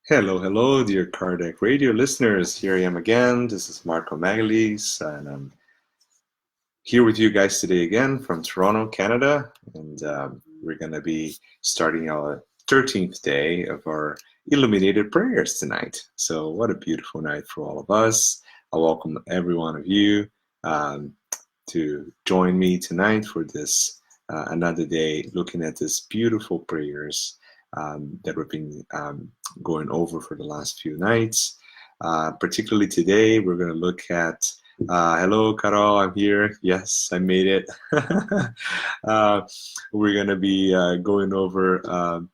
Hello, hello, dear Kardec Radio listeners. Here I am again. This is Marco Magalis, and I'm here with you guys today again from Toronto, Canada. And we're going to be starting our 13th day of our Illuminated Prayers tonight. So, what a beautiful night for all of us. I welcome every one of you to join me tonight for this another day looking at this beautiful prayers that we've been going over for the last few nights. Particularly today, we're going to look at hello, Carol, I'm here. Yes, I made it. We're going to be going over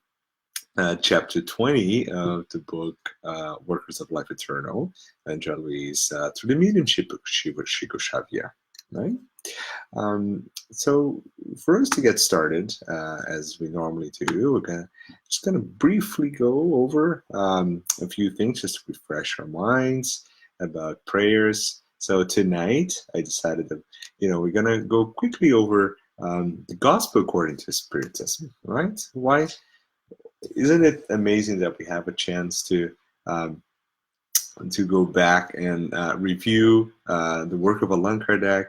chapter 20 of the book Workers of Life Eternal, Andrea Louise, through the mediumship of Chico Xavier. Right? So for us to get started, as we normally do, we're just going to briefly go over a few things just to refresh our minds about prayers. So tonight, I decided that, we're going to go quickly over the Gospel according to Spiritism, right? Why? Isn't it amazing that we have a chance to go back and review the work of Allan Kardec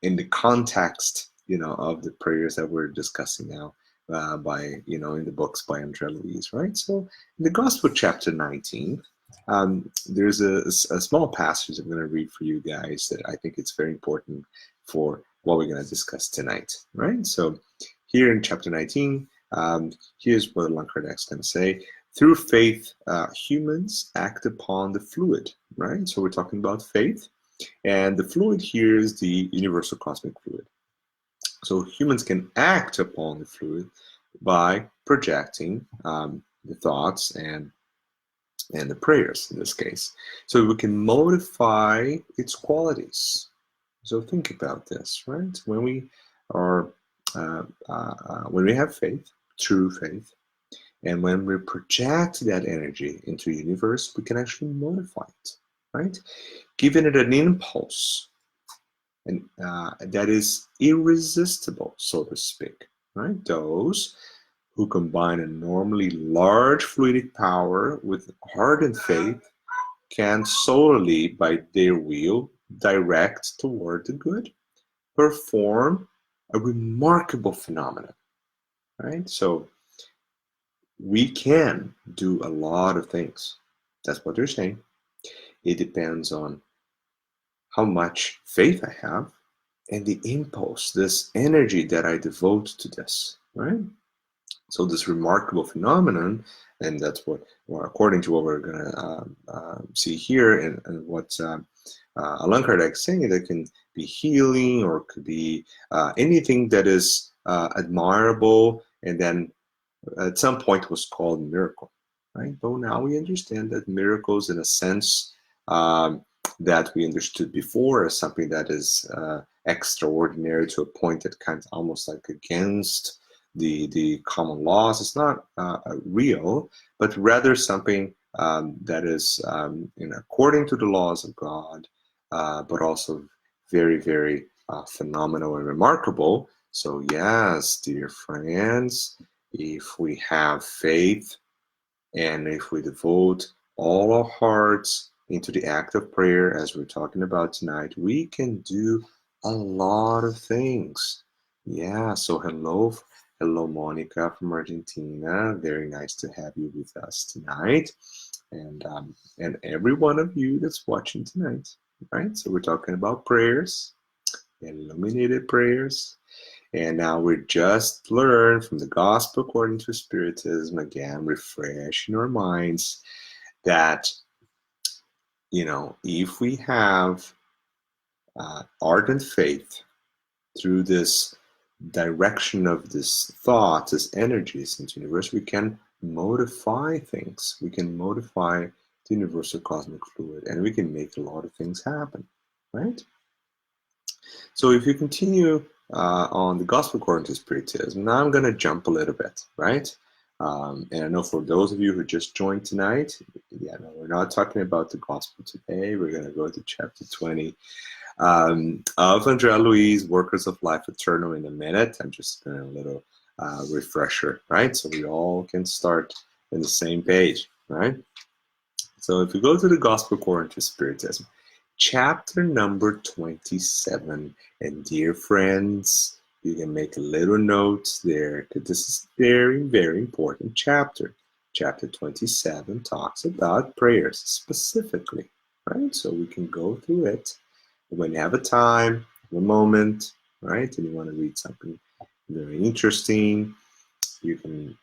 in the context, of the prayers that we're discussing now by, in the books by Andrea Louise, right? So in the Gospel chapter 19, there's a small passage I'm going to read for you guys that I think it's very important for what we're going to discuss tonight, right? So here in chapter 19, here's what Allan Kardec's going to say. Through faith, humans act upon the fluid, right? So we're talking about faith. And the fluid here is the universal cosmic fluid. So humans can act upon the fluid by projecting the thoughts and the prayers in this case. So we can modify its qualities. So think about this, right? When we are, when we have faith, true faith, and when we project that energy into the universe, we can actually modify it, right? Giving it an impulse, and that is irresistible, so to speak, right? Those who combine a normally large fluidic power with ardent faith can solely, by their will, direct toward the good, perform a remarkable phenomenon, right? So we can do a lot of things. That's what they're saying. It depends on how much faith I have and the impulse, this energy that I devote to this, right? So this remarkable phenomenon, and that's what, well, according to what we're going to see here, and what Allan Kardec is saying, that can be healing or could be anything that is admirable, and then at some point was called miracle, right? But now we understand that miracles, in a sense, that we understood before as something that is extraordinary to a point that kind of almost like against the common laws. It's not real, but rather something that is according to the laws of God, but also very, very phenomenal and remarkable. So yes, dear friends, if we have faith and if we devote all our hearts into the act of prayer, as we're talking about tonight, we can do a lot of things. Yeah, so hello, Monica from Argentina. Very nice to have you with us tonight, and every one of you that's watching tonight, right? So we're talking about prayers, illuminated prayers, and now we just learned from the Gospel according to Spiritism, again, refreshing our minds that, if we have ardent faith through this direction of this thought, this energies into the universe, we can modify things. We can modify the universal cosmic fluid, and we can make a lot of things happen, right? So if you continue on the Gospel according to Spiritism, now I'm going to jump a little bit, right? And I know for those of you who just joined tonight, no, we're not talking about the Gospel today. We're going to go to chapter 20 of Andrea Louise, Workers of Life Eternal, in a minute. I'm just doing a little refresher, right? So we all can start on the same page. right? So if you go to the Gospel according to Spiritism, chapter number 27, and dear friends, you can make a little note there because this is a very, very important chapter. Chapter 27 talks about prayers specifically, right? So we can go through it when you have a time, a moment, right? And you want to read something very interesting, you can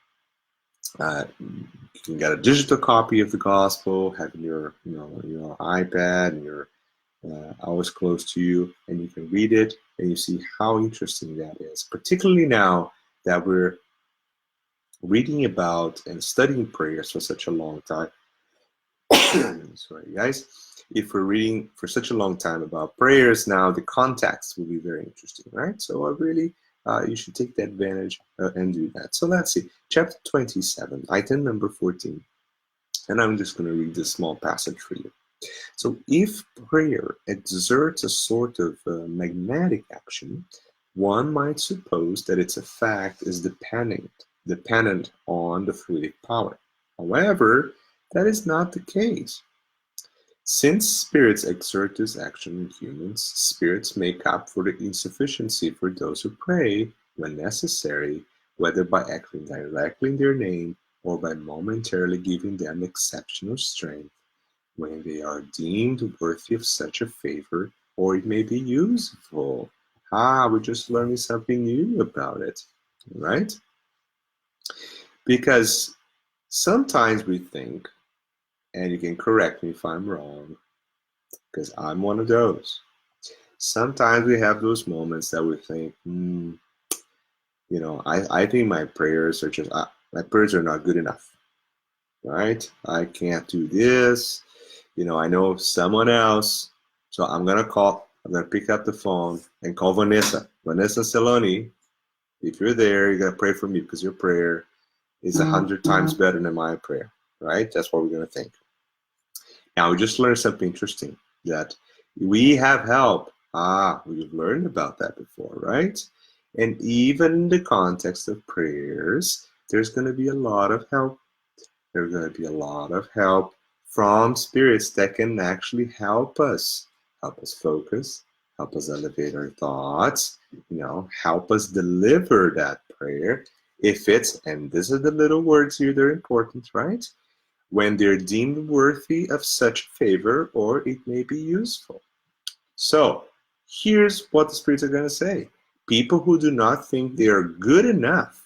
get a digital copy of the gospel, have your iPad and your always close to you, and you can read it and you see how interesting that is. Particularly now that we're reading about and studying prayers for such a long time. Sorry, guys. If we're reading for such a long time about prayers now, the context will be very interesting, right? So I really, you should take the advantage and do that. So let's see, chapter 27, item number 14. And I'm just going to read this small passage for you. So if prayer exerts a sort of magnetic action, one might suppose that its effect is dependent on the fluidic power. However, that is not the case. Since spirits exert this action in humans, spirits make up for the insufficiency for those who pray when necessary, whether by acting directly in their name or by momentarily giving them exceptional strength when they are deemed worthy of such a favor, or it may be useful. We're just learning something new about it, right? Because sometimes we think, and you can correct me if I'm wrong, because I'm one of those. Sometimes we have those moments that we think, I think my prayers are not good enough, right? I can't do this. I know someone else, so I'm gonna pick up the phone and call Vanessa Celoni. If you're there, you gotta pray for me because your prayer is 100 times better than my prayer, right? That's what we're gonna think. Now we just learned something interesting, that we have help. We've learned about that before, right? And even in the context of prayers, there's going to be a lot of help. There's going to be a lot of help from spirits that can actually help us focus, help us elevate our thoughts, help us deliver that prayer. And this is the little words here, they're important, right? When they're deemed worthy of such favor, or it may be useful. So here's what the spirits are going to say. People who do not think they are good enough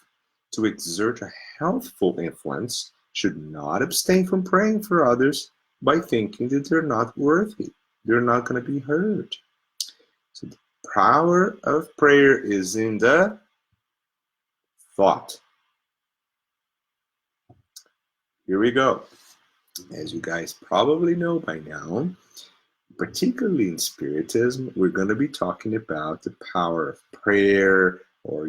to exert a healthful influence should not abstain from praying for others by thinking that they're not worthy. They're not going to be heard. So the power of prayer is in the thought. Here we go. As you guys probably know by now, particularly in Spiritism, we're going to be talking about the power of prayer, or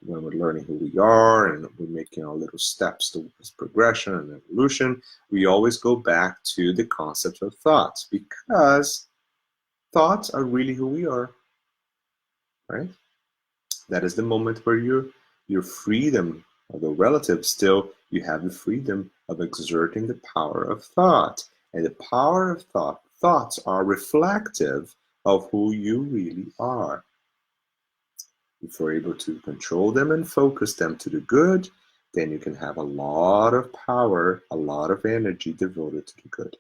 when we're learning who we are and we're making our little steps towards progression and evolution, we always go back to the concept of thoughts, because thoughts are really who we are, right? That is the moment where your freedom, although relative, still you have the freedom of exerting the power of thought. And the power of thoughts are reflective of who you really are. If you're able to control them and focus them to the good, then you can have a lot of power, a lot of energy devoted to the good,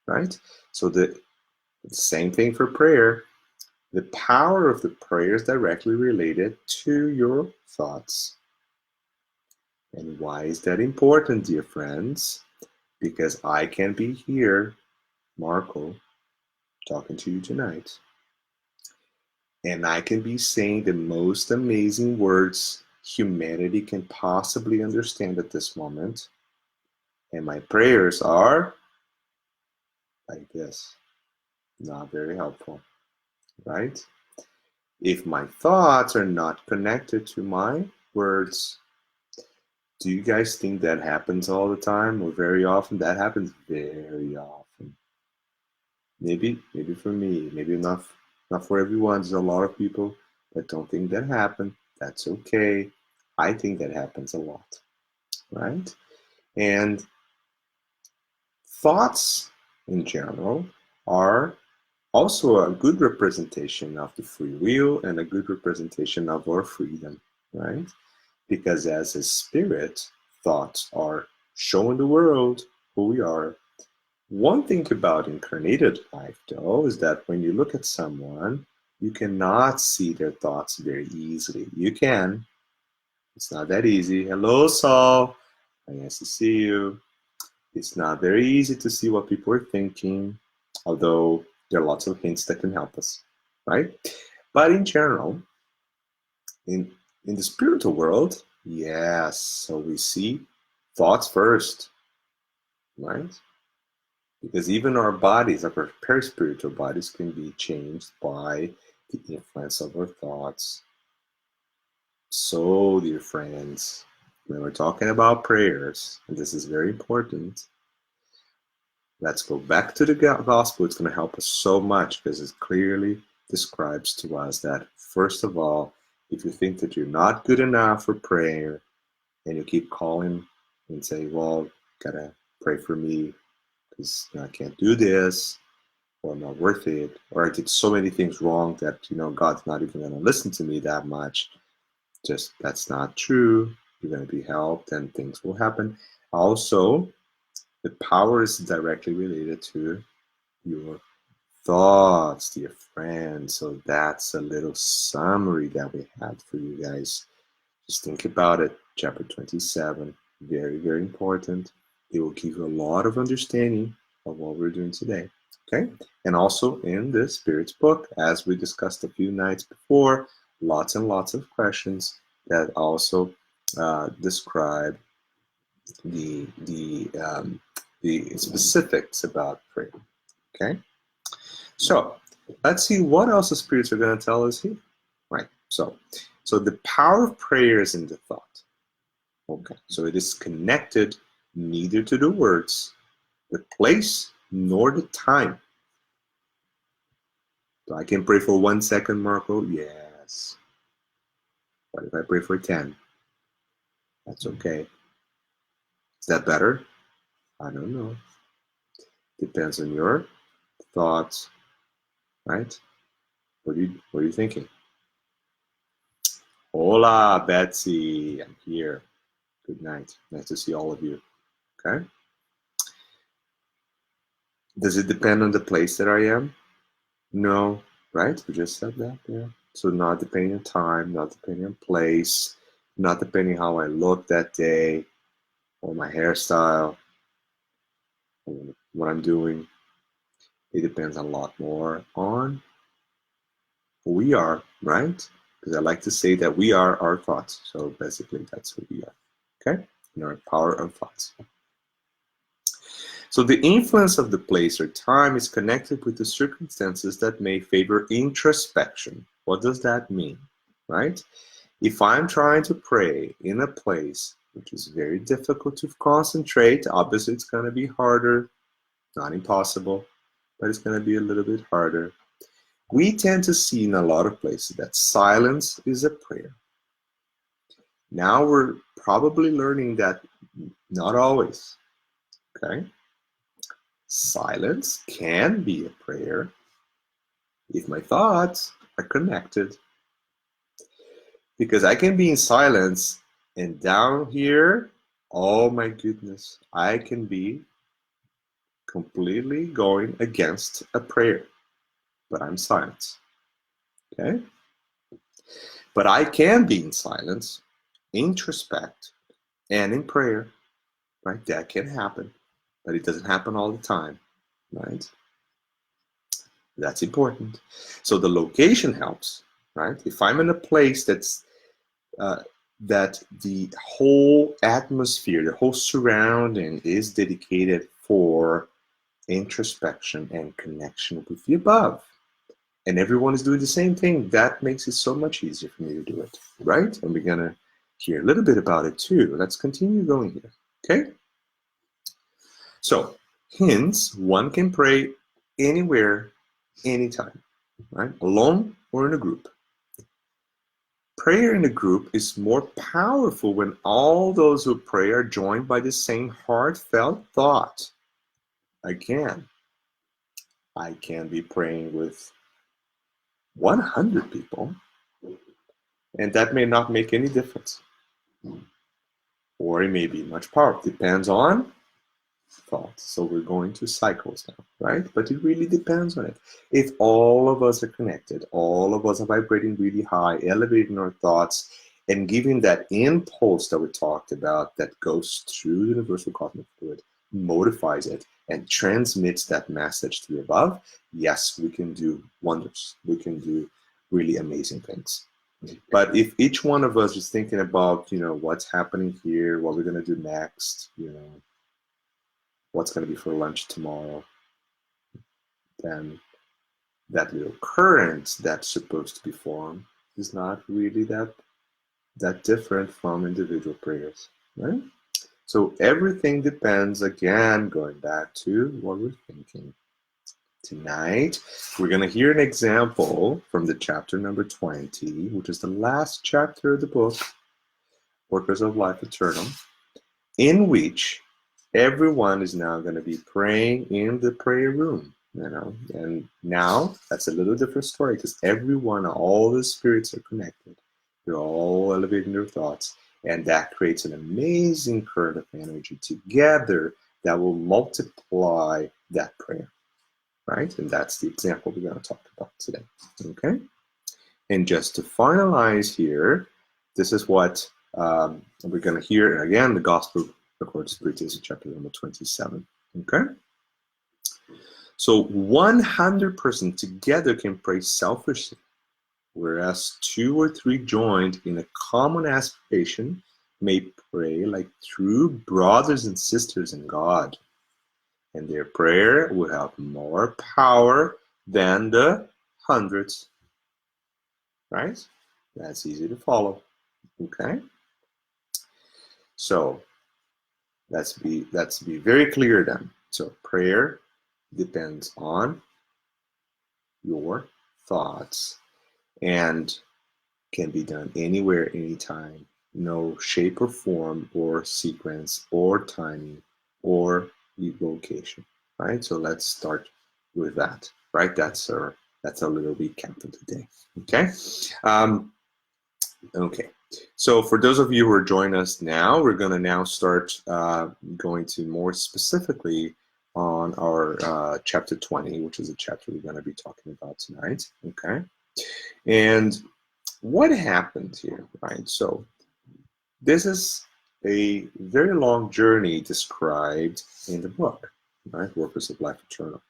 right? So the same thing for prayer. The power of the prayer is directly related to your thoughts. And why is that important, dear friends? Because I can be here, Marco, talking to you tonight, and I can be saying the most amazing words humanity can possibly understand at this moment. And my prayers are like this. Not very helpful, right? If my thoughts are not connected to my words, do you guys think that happens all the time or very often? That happens very often. Maybe for me, maybe not for everyone. There's a lot of people that don't think that happens. That's okay. I think that happens a lot, right? And Thoughts, in general, are also a good representation of the free will and a good representation of our freedom, right? Because as a spirit, thoughts are showing the world who we are. One thing about incarnated life, though, is that when you look at someone, you cannot see their thoughts very easily. You can. It's not that easy. Hello, Saul. Nice to see you. It's not very easy to see what people are thinking, although there are lots of hints that can help us, right? But in general, in the spiritual world, yes, so we see thoughts first, right? Because even our bodies, our perispiritual bodies, can be changed by the influence of our thoughts. So, dear friends, when we're talking about prayers, and this is very important, let's go back to the gospel. It's going to help us so much because it clearly describes to us that, first of all, if you think that you're not good enough for prayer and you keep calling and say, well, gotta pray for me because I can't do this, or I'm not worth it, or I did so many things wrong that, God's not even going to listen to me that much. Just, that's not true. You're going to be helped and things will happen. Also, the power is directly related to your thoughts, dear friends. So that's a little summary that we had for you guys. Just think about it. Chapter 27, very, very important. It will give you a lot of understanding of what we're doing today. Okay? And also in the Spirit's book, as we discussed a few nights before, lots and lots of questions that also describe the specifics about prayer. Okay? So let's see what else the spirits are going to tell us here. Right. So the power of prayer is in the thought. Okay. So it is connected neither to the words, the place, nor the time. So I can pray for 1 second, Marco. Yes. What if I pray for 10? That's okay. Is that better? I don't know. Depends on your thoughts, right? What are you thinking? Hola, Betsy. I'm here. Good night. Nice to see all of you. Okay. Does it depend on the place that I am? No, right? We just said that, yeah. So not depending on time, not depending on place, not depending how I look that day, or my hairstyle, or what I'm doing. It depends a lot more on who we are, right? Because I like to say that we are our thoughts. So basically, that's who we are, okay? And our power of thoughts. So the influence of the place or time is connected with the circumstances that may favor introspection. What does that mean, right? If I'm trying to pray in a place which is very difficult to concentrate, obviously it's going to be harder, not impossible, but it's going to be a little bit harder. We tend to see in a lot of places that silence is a prayer. Now we're probably learning that not always, okay? Silence can be a prayer if my thoughts are connected. Because I can be in silence and down here, oh my goodness, I can be completely going against a prayer, but I'm silent. Okay? But I can be in silence, introspect, and in prayer, right? That can happen, but it doesn't happen all the time, right? That's important. So the location helps, right? If I'm in a place that's that the whole atmosphere, the whole surrounding is dedicated for introspection and connection with the above, and everyone is doing the same thing, that makes it so much easier for me to do it, right? And we're gonna hear a little bit about it too. Let's continue going here, okay? So, hence, one can pray anywhere, anytime, right? Alone or in a group. Prayer in a group is more powerful when all those who pray are joined by the same heartfelt thought. I can. I can be praying with 100 people, and that may not make any difference. Or it may be much power. Depends on thoughts. So we're going to cycles now, right? But it really depends on it. If all of us are connected, all of us are vibrating really high, elevating our thoughts, and giving that impulse that we talked about that goes through the universal cosmic fluid, modifies it, and transmits that message to the above, yes, we can do wonders. We can do really amazing things. But if each one of us is thinking about, what's happening here, what we're going to do next, what's going to be for lunch tomorrow, then that little current that's supposed to be formed is not really that different from individual prayers, right? So everything depends, again, going back to what we're thinking. Tonight, we're going to hear an example from the chapter number 20, which is the last chapter of the book, Workers of Life Eternal, in which everyone is now going to be praying in the prayer room, and now that's a little different story because everyone, all the spirits are connected. They're all elevating their thoughts, and that creates an amazing current of energy together that will multiply that prayer, right? And that's the example we're going to talk about today, okay? And just to finalize here, this is what we're going to hear, and again, the Gospel according to Spiritism, chapter number 27. Okay? So 100% together can pray selfishly, whereas 2 or 3 joined in a common aspiration may pray like true brothers and sisters in God. And their prayer will have more power than the hundreds. Right? That's easy to follow. Okay? So let's be very clear then. So prayer depends on your thoughts and can be done anywhere, anytime. No shape or form or sequence or timing or location, right? So let's start with that, right? That's our little recap for today. Okay. Okay. So for those of you who are joining us now, we're going to now start going to more specifically on our chapter 20, which is a chapter we're going to be talking about tonight. Okay. And what happened here, right? So this is a very long journey described in the book, right? Workers of Life Eternal.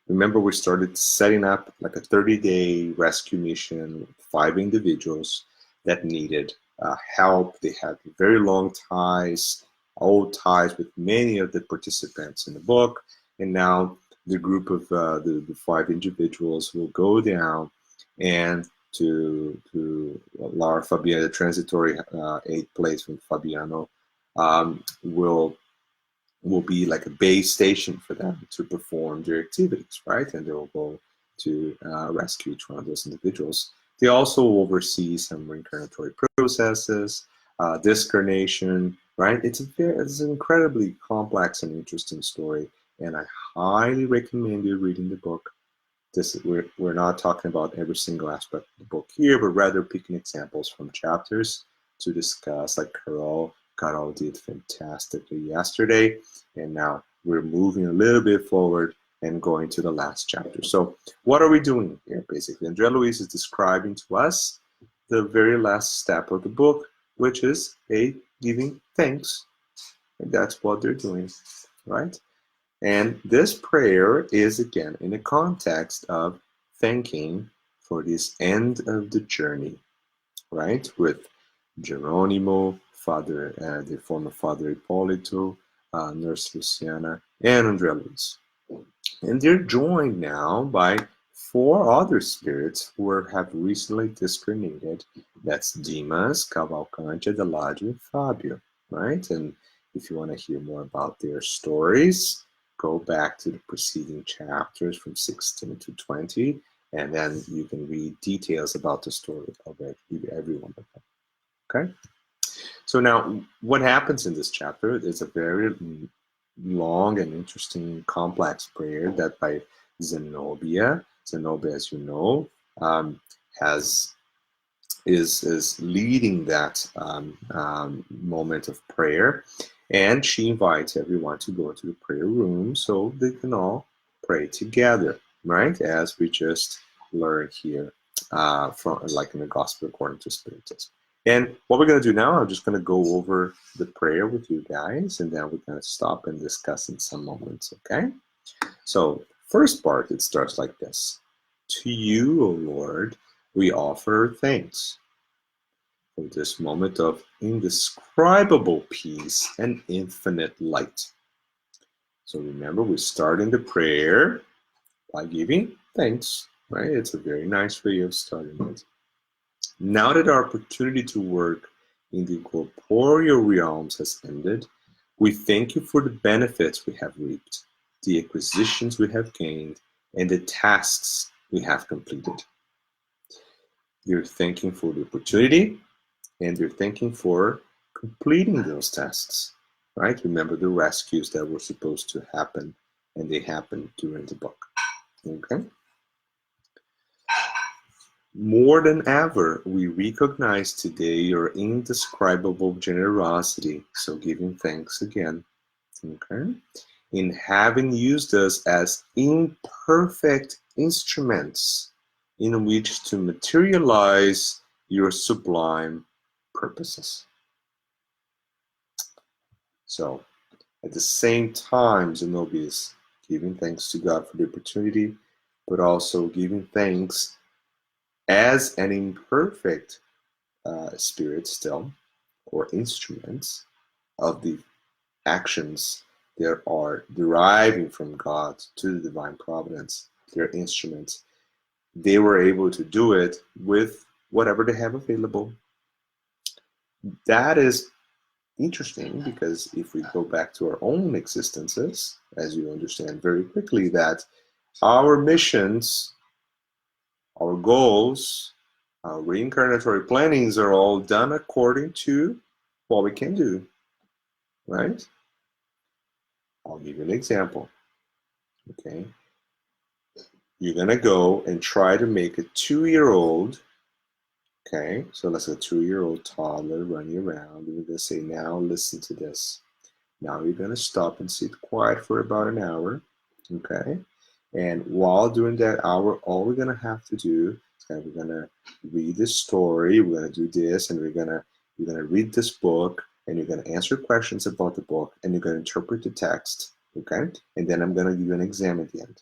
Remember, we started setting up like a 30-day rescue mission with 5 individuals that needed help. They had very long ties, old ties with many of the participants in the book. And now the group of the 5 individuals will go down and to Lara Fabiana, the transitory aid place from Fabiano, will be like a base station for them to perform their activities, right? And they will go to rescue each one of those individuals. They also oversee some reincarnatory processes, discarnation, right? It's an incredibly complex and interesting story, and I highly recommend you reading the book. We're not talking about every single aspect of the book here, but rather picking examples from chapters to discuss, like Carol did fantastically yesterday, and now we're moving a little bit forward and going to the last chapter. So what are we doing here, basically? Andrea Luis is describing to us the very last step of the book, which is giving thanks. And that's what they're doing, right? And this prayer is, again, in the context of thanking for this end of the journey, right? With Geronimo, the former Father Ippolito, Nurse Luciana, and Andrea Luis. And they're joined now by 4 other spirits who have recently discarnated. That's Dimas, Cavalcante, Adelaide, and Fabio, right? And if you want to hear more about their stories, go back to the preceding chapters from 16 to 20, and then you can read details about the story of every one of them. Okay? So now, what happens in this chapter is a very long and interesting, complex prayer that by Zenobia. Zenobia, as you know, has is leading that moment of prayer, and she invites everyone to go to the prayer room so they can all pray together, right? As we just learned here from like in the Gospel according to Spiritism. And what we're going to do now, I'm just going to go over the prayer with you guys, and then we're going to stop and discuss in some moments, okay? So first part, it starts like this. To you, O Lord, we offer thanks for this moment of indescribable peace and infinite light. So remember, we start in the prayer by giving thanks, right? It's a very nice way of starting it. Now that our opportunity to work in the corporeal realms has ended, we thank you for the benefits we have reaped, the acquisitions we have gained, and the tasks we have completed. You're thanking for the opportunity, and you're thanking for completing those tasks, right? Remember the rescues that were supposed to happen, and they happened during the book, okay? More than ever, we recognize today your indescribable generosity, so giving thanks again, okay? In having used us as imperfect instruments in which to materialize your sublime purposes. So, at the same time, Zenobia is giving thanks to God for the opportunity, but also giving thanks as an imperfect spirit still, or instruments of the actions that are deriving from God to the divine providence. They're instruments. They were able to do it with whatever they have available. That is interesting because if we go back to our own existences, as you understand very quickly, that our missions, our goals, our reincarnatory plannings are all done according to what we can do, right? I'll give you an example, okay? You're gonna go and try to make a 2-year-old, okay? So let's say a 2-year-old toddler running around, and we're gonna say, now listen to this. Now you're gonna stop and sit quiet for about an hour, okay? And while during that hour, all we're gonna have to do is we're gonna read this story, we're gonna do this, and you're gonna read this book, and you're gonna answer questions about the book, and you're gonna interpret the text, okay? And then I'm gonna give you an exam at the end,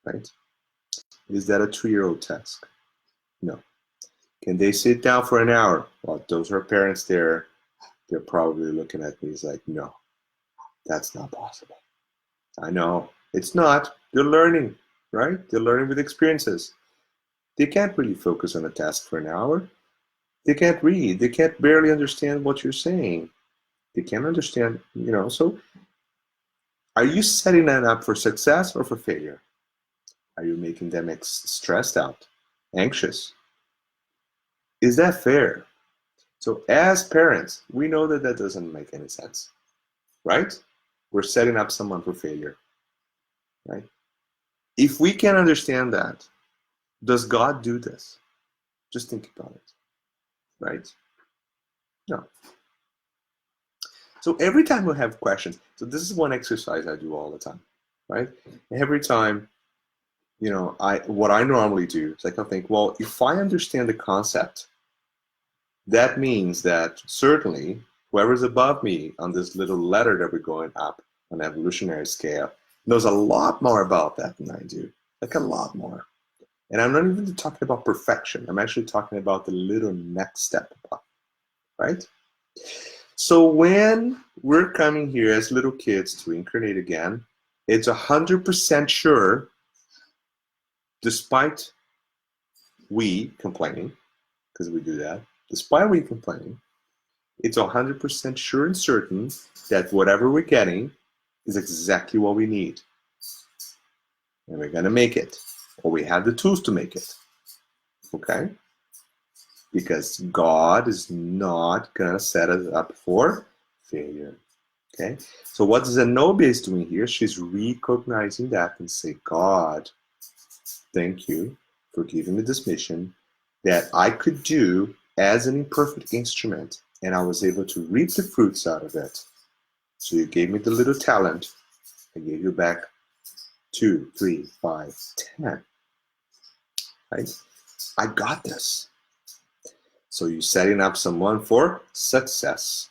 right? Is that a 2-year-old task? No. Can they sit down for an hour? Well, those are parents there. They're probably looking at me as like, no, that's not possible. I know it's not. They're learning, right? They're learning with experiences. They can't really focus on a task for an hour. They can't read. They can't barely understand what you're saying. They can't understand, so are you setting that up for success or for failure? Are you making them stressed out, anxious? Is that fair? So as parents, we know that that doesn't make any sense, right? We're setting up someone for failure, right? If we can understand that, does God do this? Just think about it, right? No. So every time we have questions, so this is one exercise I do all the time, right? Every time, what I normally do is I think, well, if I understand the concept, that means that certainly whoever's above me on this little ladder that we're going up on the evolutionary scale knows a lot more about that than I do, like a lot more. And I'm not even talking about perfection. I'm actually talking about the little next step up, right? So when we're coming here as little kids to incarnate again, it's 100% sure, despite we complaining, because we do that, despite we complaining, it's 100% sure and certain that whatever we're getting is exactly what we need. And we're going to make it, or we have the tools to make it, okay? Because God is not going to set us up for failure. Okay, so what Zenobia is doing here, she's recognizing that and say, God, thank you for giving me this mission that I could do as an imperfect instrument, and I was able to reap the fruits out of it. So you gave me the little talent, I gave you back 2, 3, 5, 10. Right? I got this. So you're setting up someone for success,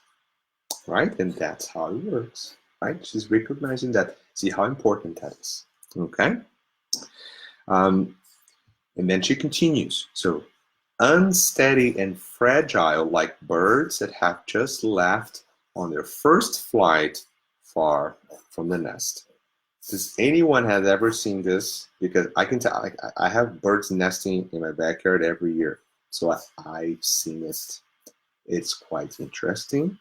right? And that's how it works, right? She's recognizing that. See how important that is, okay? And then she continues. So unsteady and fragile like birds that have just left on their first flight far from the nest. Does anyone have ever seen this? Because I can tell, I have birds nesting in my backyard every year. So I've seen it. It's quite interesting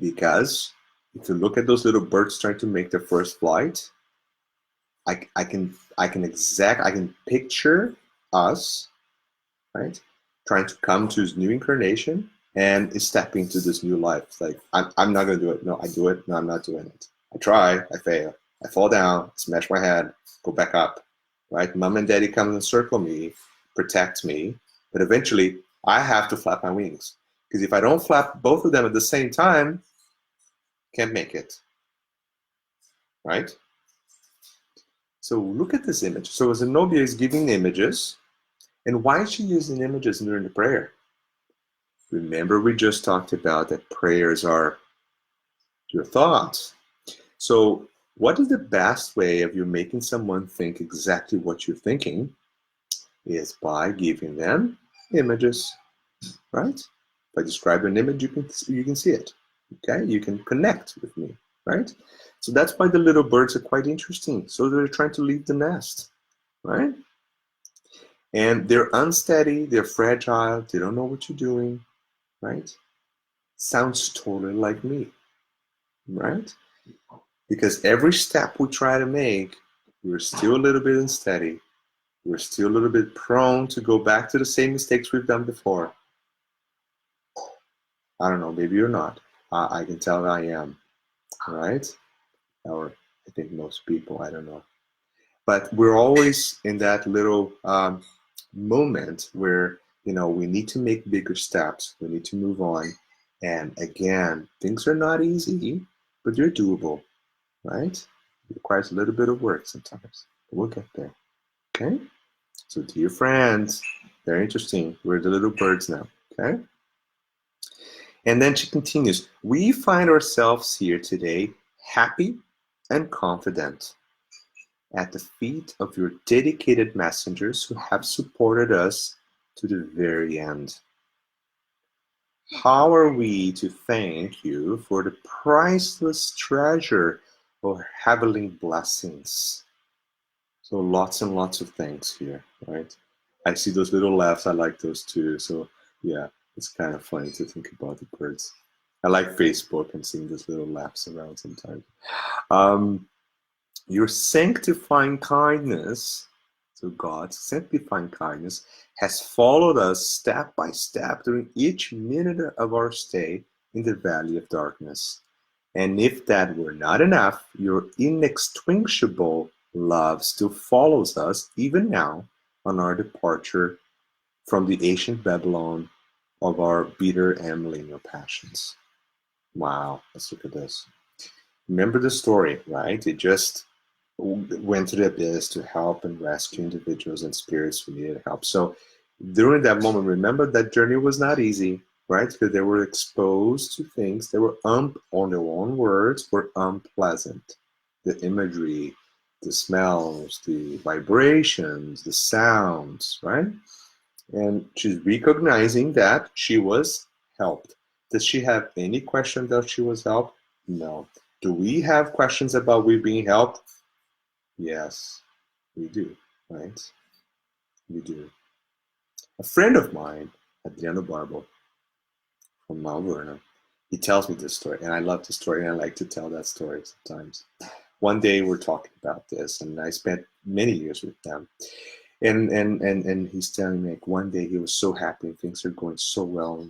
because if you look at those little birds trying to make their first flight, I can picture us, right, trying to come to this new incarnation and step into this new life. It's like, I'm not going to do it. No, I do it. No, I'm not doing it. I try, I fail. I fall down, smash my head, go back up, right? Mom and daddy come and circle me, protect me, but eventually I have to flap my wings. Because if I don't flap both of them at the same time, can't make it, right? So look at this image. So Zenobia is giving images. And why is she using images during the prayer? Remember, we just talked about that prayers are your thoughts. So what is the best way of you making someone think exactly what you're thinking? Is by giving them images, right? If I describe an image, you can see it. Okay, you can connect with me, right? So that's why the little birds are quite interesting. So they're trying to leave the nest, right? And they're unsteady, they're fragile, they don't know what you're doing, right? Sounds totally like me, right? Because every step we try to make, we're still a little bit unsteady. We're still a little bit prone to go back to the same mistakes we've done before. I don't know, maybe you're not. I can tell I am, right? Or I think most people, I don't know. But we're always in that little moment where, we need to make bigger steps. We need to move on. And again, things are not easy, but they're doable, right? It requires a little bit of work sometimes. But we'll get there, okay? So dear friends, very interesting. We're the little birds now, okay? And then she continues, we find ourselves here today happy and confident at the feet of your dedicated messengers who have supported us to the very end. How are we to thank you for the priceless treasure of heavenly blessings? So lots and lots of thanks here, right? I see those little laughs. I like those too. So yeah, it's kind of funny to think about the birds. I like Facebook and seeing those little laughs around sometimes. Your sanctifying kindness, so God's sanctifying kindness, has followed us step by step during each minute of our stay in the valley of darkness. And if that were not enough, your inextinguishable love still follows us even now on our departure from the ancient Babylon of our bitter and millennial passions. Wow, let's look at this. Remember the story, right? It just went to the abyss to help and rescue individuals and spirits who needed help. So during that moment, remember that journey was not easy, right? Because they were exposed to things that were, on their own words, were unpleasant. The imagery, the smells, the vibrations, the sounds, right? And she's recognizing that she was helped. Does she have any question that she was helped? No. Do we have questions about we being helped? Yes, we do, right? We do. A friend of mine, Adriano Barbo, from Mount Vernon, he tells me this story, and I love the story, and I like to tell that story sometimes. One day we're talking about this, and I spent many years with them. And he's telling me, like, one day he was so happy, things are going so well,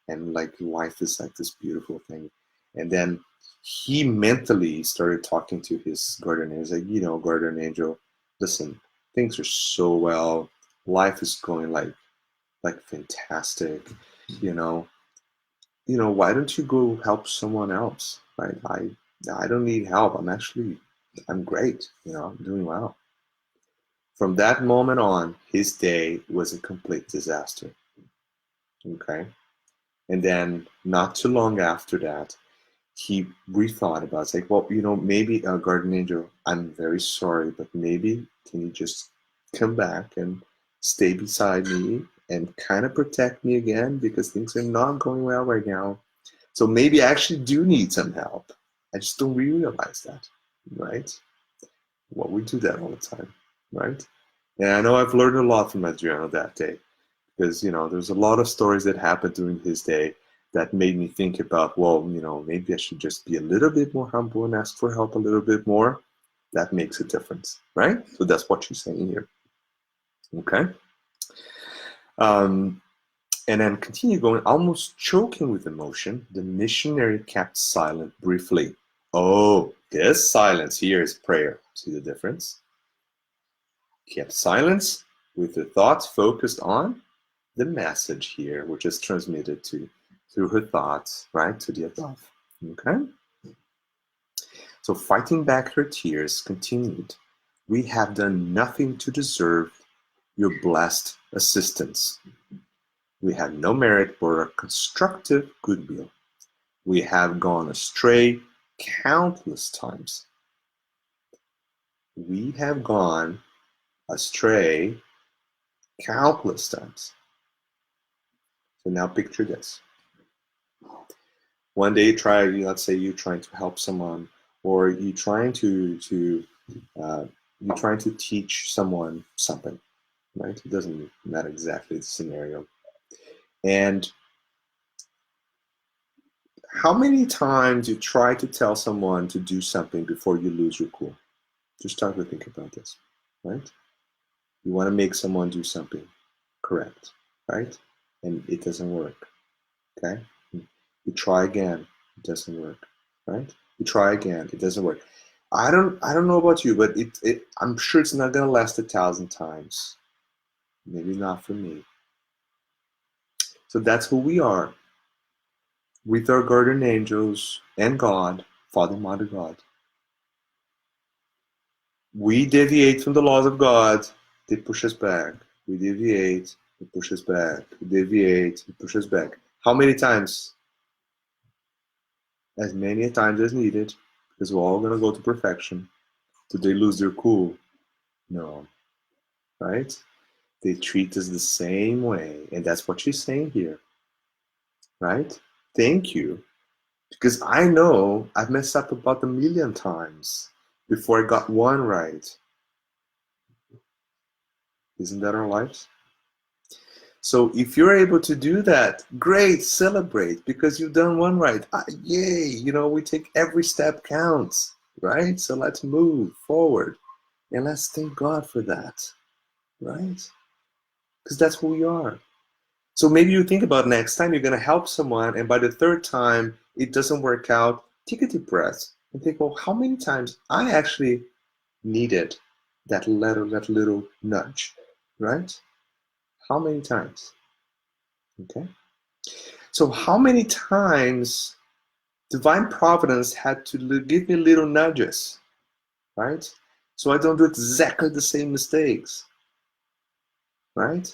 and like life is like this beautiful thing. And then he mentally started talking to his guardian angel. He's like, you know, guardian angel, listen, things are so well. Life is going like fantastic. You know, why don't you go help someone else? Right? I don't need help. I'm great. You know, I'm doing well. From that moment on, his day was a complete disaster. Okay. And then not too long after that, he rethought about it. It's like, well, you know, maybe guardian angel, I'm very sorry, but maybe can you just come back and stay beside me and kind of protect me again, because things are not going well right now. So maybe I actually do need some help. I just don't realize that, right? Well, we do that all the time, right? And I know I've learned a lot from Adriano that day, because, you know, there's a lot of stories that happened during his day that made me think about, well, you know, maybe I should just be a little bit more humble and ask for help a little bit more. That makes a difference, right? So that's what she's saying here. Okay. And then continue going, almost choking with emotion, the missionary kept silent briefly. Oh, this silence here is prayer. See the difference? Kept silence with the thoughts focused on the message here, which is transmitted through her thoughts, right, to the above. Okay? So fighting back her tears continued. We have done nothing to deserve your blessed assistance. We have no merit for a constructive goodwill. We have gone astray countless times. We have gone astray countless times. So now picture this. One day, let's say you're trying to help someone, or you're trying to teach someone something, right? It doesn't matter exactly the scenario. And how many times you try to tell someone to do something before you lose your cool? Just start to think about this, right? You want to make someone do something correct, right? And it doesn't work, okay? You try again, it doesn't work, right? You try again, it doesn't work. I don't know about you, but I'm sure it's not gonna last 1,000 times. Maybe not for me. So that's who we are. With our guardian angels and God, Father, Mother, God. We deviate from the laws of God, they push us back. We deviate, they push us back. We deviate, they push us back. How many times? As many times as needed, because we're all gonna go to perfection. Do they lose their cool? No, right? They treat us the same way, and that's what she's saying here, right? Thank you, because I know I've messed up about 1,000,000 times before I got one right. Isn't that our lives? So if you're able to do that, great, celebrate, because you've done one right. Yay, you know, we take every step counts, right? So let's move forward, and let's thank God for that, right? Because that's who we are. So maybe you think about next time you're going to help someone, and by the third time it doesn't work out, take a deep breath and think, well, how many times I actually needed that little nudge, right? How many times? Okay. So how many times divine providence had to give me little nudges, right? So I don't do exactly the same mistakes, right?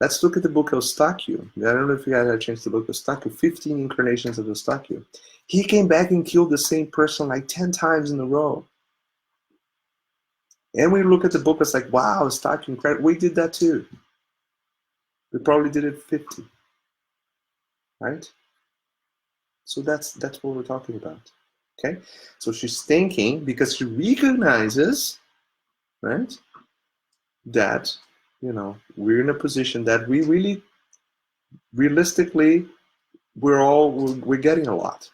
Let's look at the book of Eustachius. I don't know if you guys had a chance to look at Eustachius, 15 incarnations of Eustachius. He came back and killed the same person like 10 times in a row. And we look at the book, it's like, wow, Eustachius, incredible. We did that too. We probably did it 50, right? So that's what we're talking about, okay? So she's thinking, because she recognizes, right, that, you know, we're in a position that we really, realistically, we're getting a lot,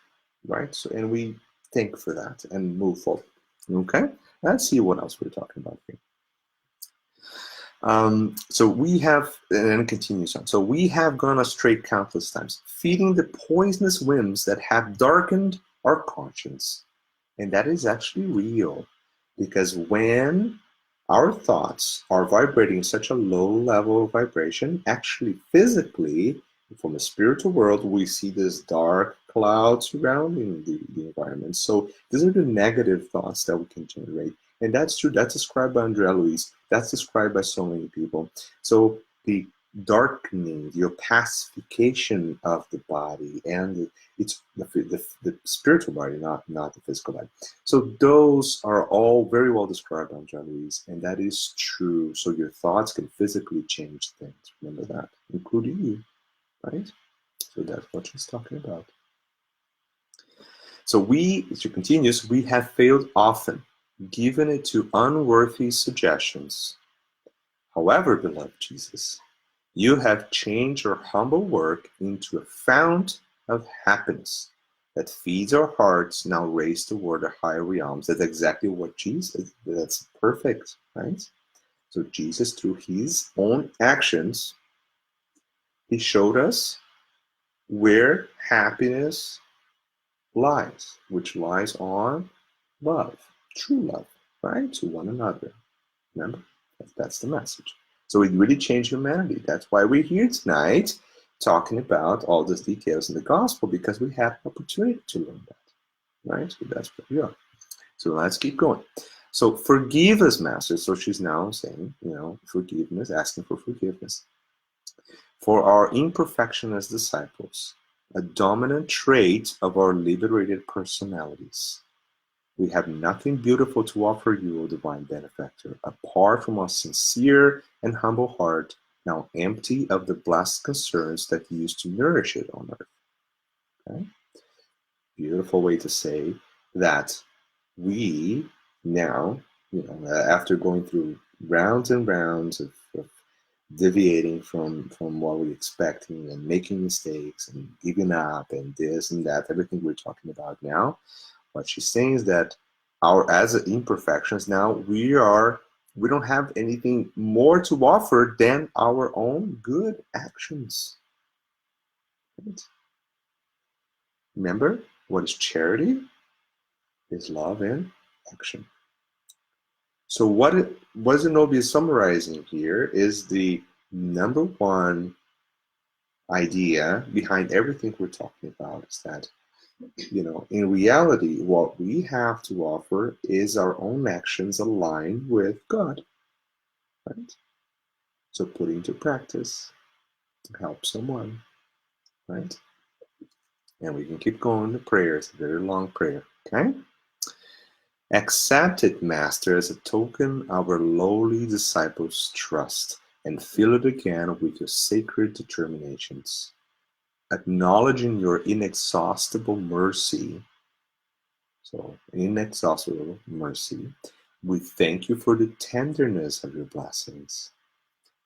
right? So, and we think for that and move forward. Okay, let's see what else we're talking about here. So we have, and then it continues on. So we have gone astray countless times, feeding the poisonous whims that have darkened our conscience. And that is actually real, because when our thoughts are vibrating such a low level of vibration, actually physically, from a spiritual world, we see this dark cloud surrounding the environment. So these are the negative thoughts that we can generate. And that's true. That's described by Andrea Luiz. That's described by so many people. So the darkening, the opacification of the body, and it's the spiritual body, not the physical body. So those are all very well described by Andrea Luiz, and that is true. So your thoughts can physically change things. Remember that, including you, right? So that's what she's talking about. So she continues, we have failed often, given it to unworthy suggestions. However, beloved Jesus, you have changed your humble work into a fount of happiness that feeds our hearts, now raised toward the higher realms. That's exactly what Jesus, that's perfect, right? So Jesus, through his own actions, he showed us where happiness lies, which lies on love, true love, right? To one another. Remember? That's the message. So it really changed humanity. That's why we're here tonight talking about all these details in the gospel, because we had an opportunity to learn that, right? So that's what we are. So let's keep going. So forgive us, Master. So she's now saying, forgiveness, asking for forgiveness for our imperfection as disciples, a dominant trait of our liberated personalities. We have nothing beautiful to offer you, O divine benefactor, apart from a sincere and humble heart, now empty of the blessed concerns that used to nourish it on earth. Okay? Beautiful way to say that we now, after going through rounds and rounds of deviating from what we're expecting and making mistakes and giving up and this and that, everything we're talking about now, what she's saying is that as imperfections now, we don't have anything more to offer than our own good actions. Right? Remember, what is charity? Is love in action. So what Zenobia is summarizing here is the number one idea behind everything we're talking about, is that in reality, what we have to offer is our own actions aligned with God, right? So put into practice, help someone, right? And we can keep going to prayer. It's a very long prayer, okay? Accept it, Master, as a token of our lowly disciples' trust, and fill it again with your sacred determinations. Acknowledging your inexhaustible mercy, so inexhaustible mercy, we thank you for the tenderness of your blessings.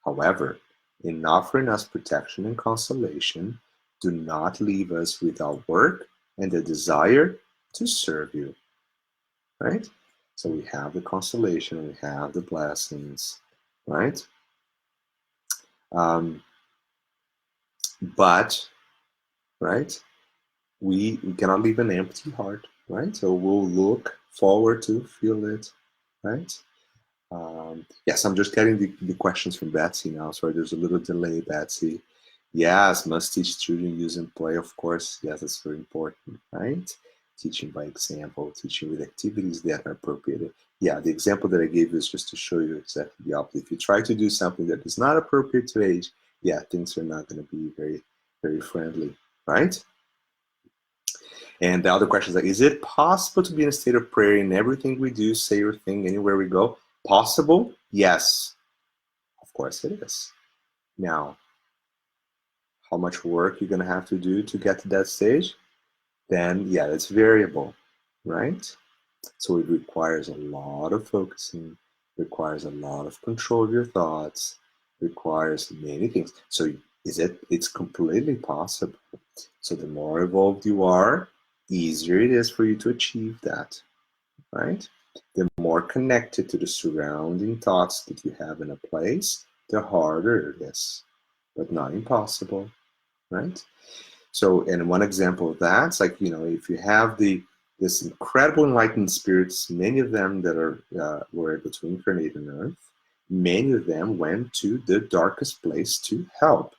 However, in offering us protection and consolation, do not leave us without work and the desire to serve you. Right? So we have the consolation, we have the blessings, right? But, right, we cannot leave an empty heart, right? So we'll look forward to feel it, right? Yes, I'm just getting the questions from Betsy now. Sorry, there's a little delay, Betsy. Yes, must teach children use and play, of course. Yes, that's very important, right? Teaching by example, teaching with activities that are appropriate. Yeah, the example that I gave is just to show you exactly the opposite. If you try to do something that is not appropriate to age, yeah, things are not going to be very, very friendly, right? And the other question is like, is it possible to be in a state of prayer in everything we do, say or think, anywhere we go? Possible? Yes. Of course it is. Now, how much work you're going to have to do to get to that stage? Then, yeah, it's variable, right? So it requires a lot of focusing, requires a lot of control of your thoughts, requires many things. So it's completely possible. So the more evolved you are, easier it is for you to achieve that, right? The more connected to the surrounding thoughts that you have in a place, the harder it is, but not impossible, right? So, and one example of that's like, if you have the This incredible enlightened spirits, many of them that were able to incarnate on Earth, many of them went to the darkest place to help.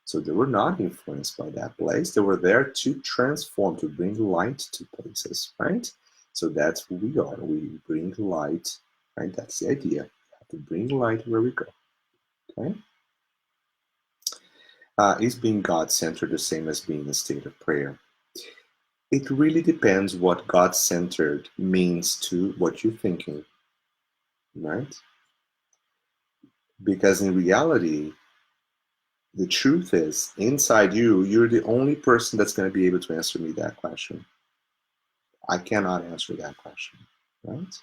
So they were not influenced by that place. They were there to transform, to bring light to places, right? So that's who we are. We bring light, right? That's the idea. We have to bring light where we go, okay? Is being God-centered the same as being in a state of prayer? It really depends what God-centered means to what you're thinking, right? Because in reality, the truth is, inside you, you're the only person that's going to be able to answer me that question. I cannot answer that question, right?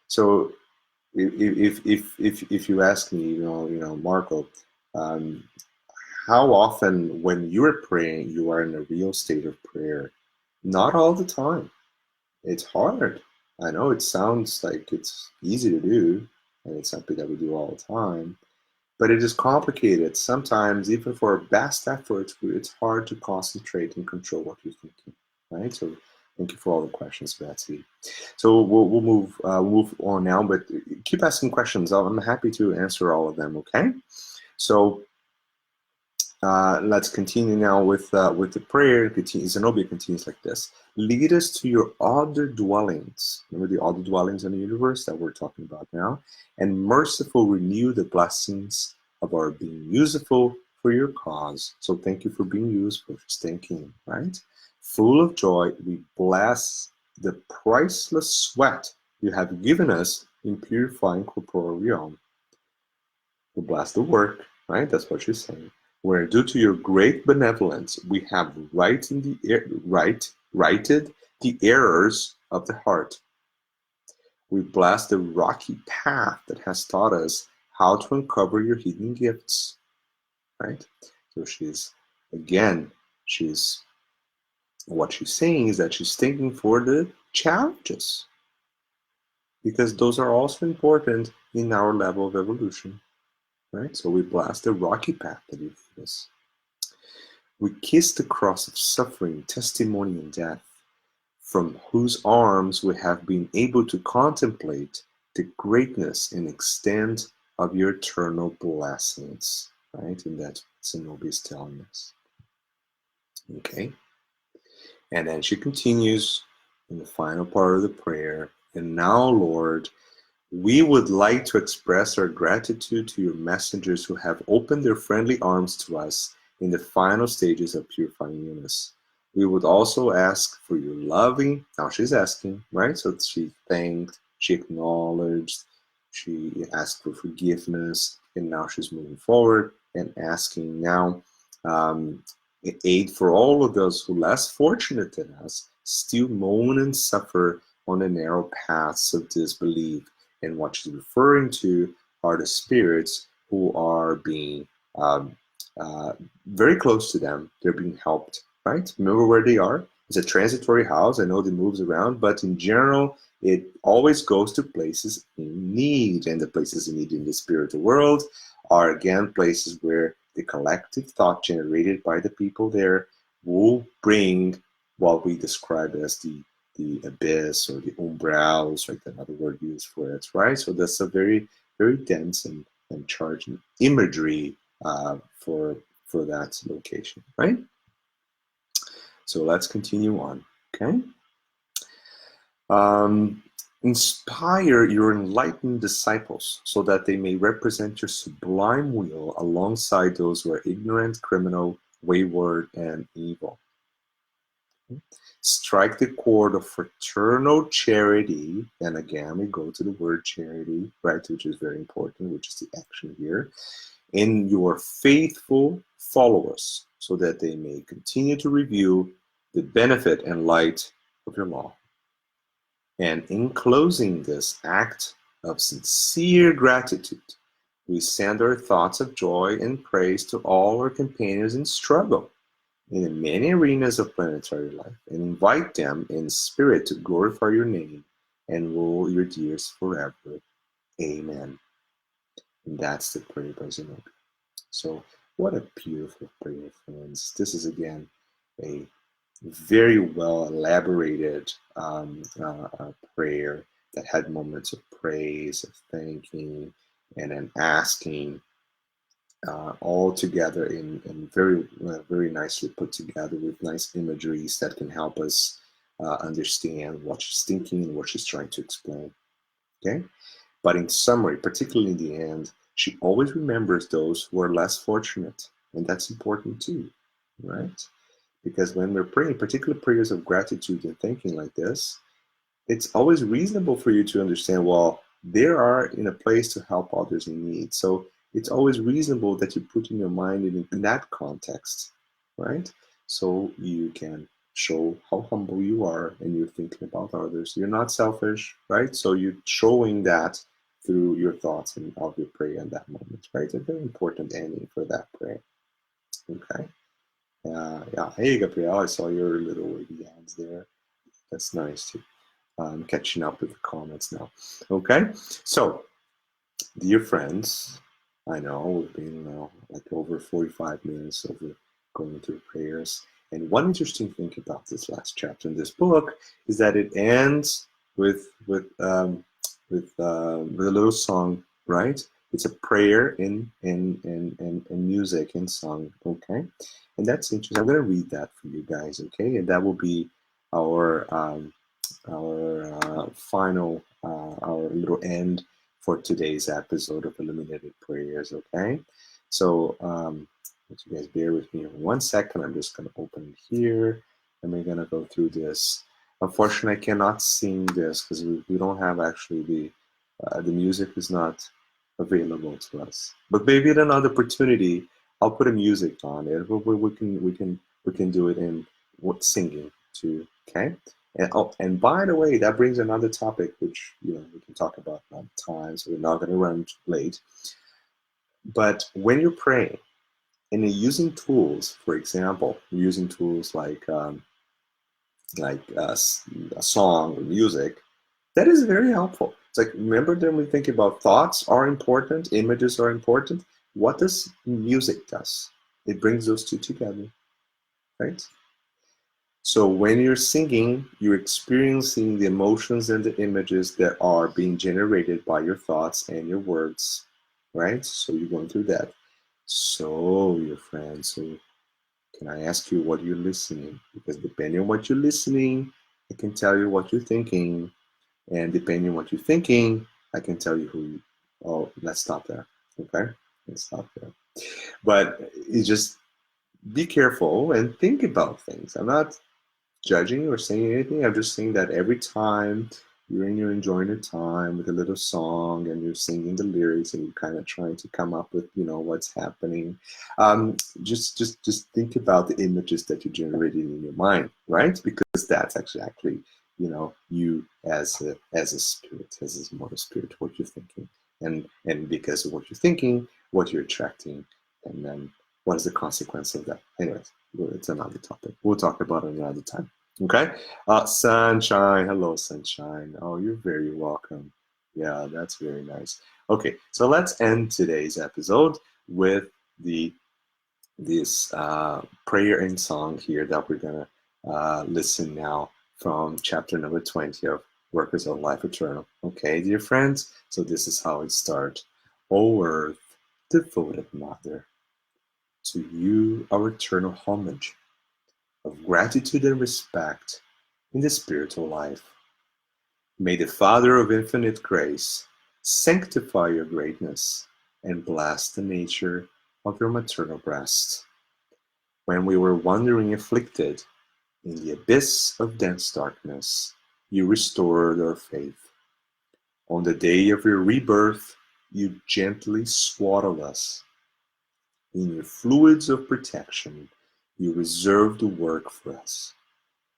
So if you ask me, Marco, um, how often when you're praying, you are in a real state of prayer? Not all the time. It's hard. I know it sounds like it's easy to do, and it's something that we do all the time, but it is complicated. Sometimes, even for our best efforts, it's hard to concentrate and control what you're thinking, right? So thank you for all the questions, Betsy. So we'll move on now, but keep asking questions. I'm happy to answer all of them, okay? So let's continue now with the prayer. Zenobia continues like this: lead us to your other dwellings. Remember the other dwellings in the universe that we're talking about now, and merciful renew the blessings of our being useful for your cause. So thank you for being useful, for staying keen, right? Full of joy, we bless the priceless sweat you have given us in purifying corporeal realm. We bless the work, right? That's what you're saying. Where due to your great benevolence, we have righted the errors of the heart. We bless the rocky path that has taught us how to uncover your hidden gifts, right? So what she's saying is that she's thanking for the challenges, because those are also important in our level of evolution, right? So we bless the rocky path that you gave us. We kiss the cross of suffering, testimony, and death, from whose arms we have been able to contemplate the greatness and extent of your eternal blessings, right? And that's what Zenobia is telling us. Okay? And then she continues in the final part of the prayer. And now, Lord, we would like to express our gratitude to your messengers who have opened their friendly arms to us in the final stages of purifying Eunice. We would also ask for your loving, now she's asking, right? So she thanked, she acknowledged, she asked for forgiveness, and now she's moving forward and asking now aid for all of those who less fortunate than us still moan and suffer on the narrow paths of disbelief. And what she's referring to are the spirits who are being very close to them. They're being helped, right? Remember where they are? It's a transitory house. I know it moves around, but in general, it always goes to places in need. And the places in need in the spiritual world are, again, places where the collective thought generated by the people there will bring what we describe as the abyss or the umbrals, like another word used for it, right? So that's a very, very dense and charged imagery for that location, right? So let's continue on, okay? Inspire your enlightened disciples so that they may represent your sublime will alongside those who are ignorant, criminal, wayward, and evil. Strike the chord of fraternal charity, and again we go to the word charity, right, which is very important, which is the action here, in your faithful followers, so that they may continue to review the benefit and light of your law. And in closing this act of sincere gratitude, we send our thoughts of joy and praise to all our companions in struggle in the many arenas of planetary life, and invite them in spirit to glorify your name and rule your dears forever. Amen. And that's the prayer by Zenobia. So what a beautiful prayer, friends. This is again a very well elaborated prayer that had moments of praise, of thanking, and then asking, all together in very nicely put together with nice imageries that can help us understand what she's thinking and what she's trying to explain. Okay, but in summary, particularly in the end, she always remembers those who are less fortunate, and that's important too, right? Because when we're praying, particular prayers of gratitude and thanking like this, it's always reasonable for you to understand, well, they are in a place to help others in need. So it's always reasonable that you put in your mind in that context, right? So you can show how humble you are and you're thinking about others. You're not selfish, right? So you're showing that through your thoughts and of your prayer in that moment, right? A very important ending for that prayer. Okay. Yeah. Hey, Gabriel, I saw your little wavy hands there. That's nice too. I'm catching up with the comments now. Okay, so dear friends, I know we've been now like over 45 minutes over going through prayers. And one interesting thing about this last chapter in this book is that it ends with a little song, right? It's a prayer in music and song, okay? And that's interesting. I'm going to read that for you guys, okay? And that will be our final, our little end for today's episode of Illuminated Prayers, okay? So, would you guys bear with me for 1 second? I'm just going to open it here, and we're going to go through this. Unfortunately, I cannot sing this because we don't have actually the music is not available to us. But maybe at another opportunity, I'll put a music on it. We can do it in singing too, okay? And by the way, that brings another topic, which we can talk about another time, so we're not going to run late. But when you're praying and you're using tools, for example, you're using tools like a song or music, that is very helpful. It's like, remember that we think about thoughts are important, images are important. What does music does? It brings those two together, right? So when you're singing, you're experiencing the emotions and the images that are being generated by your thoughts and your words, right? So you're going through that. So, your friends, so can I ask you what you're listening? Because depending on what you're listening, I can tell you what you're thinking. And depending on what you're thinking, I can tell you who you... Oh, let's stop there. Okay? Let's stop there. But you just be careful and think about things. I'm not judging or saying anything. I'm just saying that every time you're enjoying your time with a little song and you're singing the lyrics and you're kind of trying to come up with what's happening, just think about the images that you're generating in your mind, right? Because that's actually you as a spirit, as a mortal spirit, what you're thinking, and because of what you're thinking, what you're attracting, and then what is the consequence of that? Anyways, it's another topic. We'll talk about it another time. Okay. Sunshine. Hello, Sunshine. Oh, you're very welcome. Yeah, that's very nice. Okay, so let's end today's episode with this prayer and song here that we're gonna listen now from chapter number 20 of Workers of Life Eternal. Okay, dear friends. So this is how it starts. O Earth, devoted Mother, to you our eternal homage of gratitude and respect in the spiritual life. May the Father of infinite grace sanctify your greatness and bless the nature of your maternal breast. When we were wandering afflicted in the abyss of dense darkness, you restored our faith. On the day of your rebirth, you gently swaddled us. In your fluids of protection, you reserved the work for us.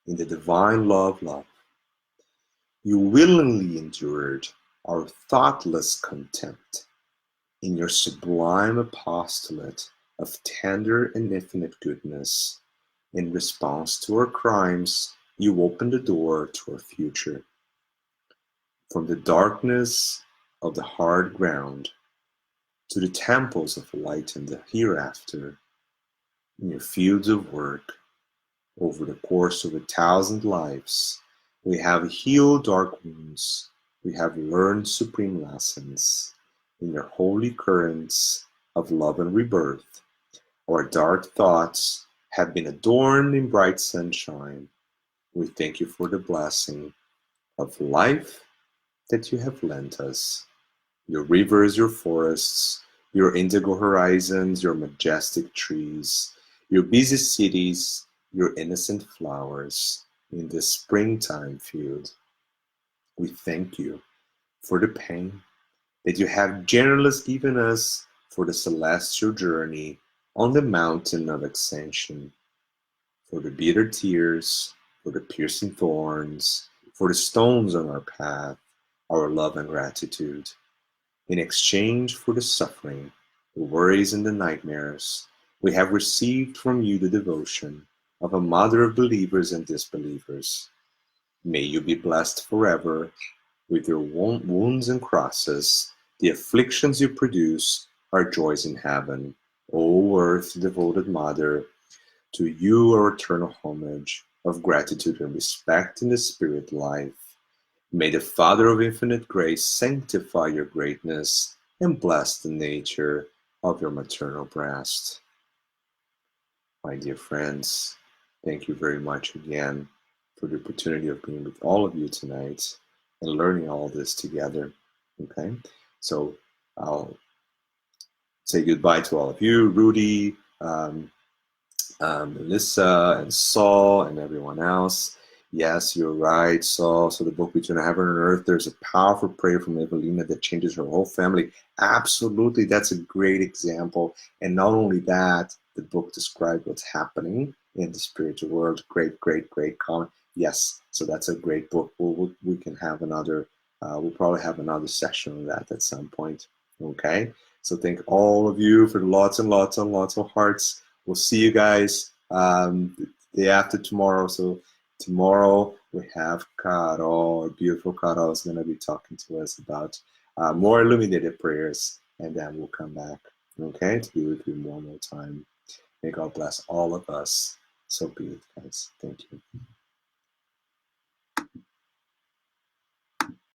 In the divine love, you willingly endured our thoughtless contempt. In your sublime apostolate of tender and infinite goodness, in response to our crimes, you opened the door to our future. From the darkness of the hard ground to the temples of light in the hereafter, in your fields of work, Over the course of 1,000 lives, we have healed dark wounds. We have learned supreme lessons in your holy currents of love and rebirth. Our dark thoughts have been adorned in bright sunshine. We thank you for the blessing of life that you have lent us. Your rivers, your forests, your indigo horizons, your majestic trees, your busy cities, your innocent flowers in the springtime field. We thank you for the pain that you have generously given us for the celestial journey on the mountain of ascension, for the bitter tears, for the piercing thorns, for the stones on our path, our love and gratitude. In exchange for the suffering, the worries, and the nightmares, we have received from you the devotion of a mother of believers and disbelievers. May you be blessed forever with your wounds and crosses. The afflictions you produce are joys in heaven. O earth devoted mother, to you our eternal homage of gratitude and respect in the spirit life. May the Father of infinite grace sanctify your greatness and bless the nature of your maternal breast. My dear friends, thank you very much again for the opportunity of being with all of you tonight and learning all this together. Okay, so I'll say goodbye to all of you, Rudy, Melissa, and Saul, and everyone else. Yes, you're right, Saul. So the book Between Heaven and Earth, there's a powerful prayer from Evelina that changes her whole family. Absolutely, that's a great example. And not only that, the book describes what's happening in the spiritual world. Great, great, great comment. Yes, so that's a great book. We can have another, we'll probably have another session on that at some point. Okay, so thank all of you for lots and lots and lots of hearts. We'll see you guys the day after tomorrow. So tomorrow we have Carol, beautiful Carol, is going to be talking to us about more illuminated prayers, and then we'll come back, okay, to be with you one more time. May God bless all of us. So be it, guys. Thank you.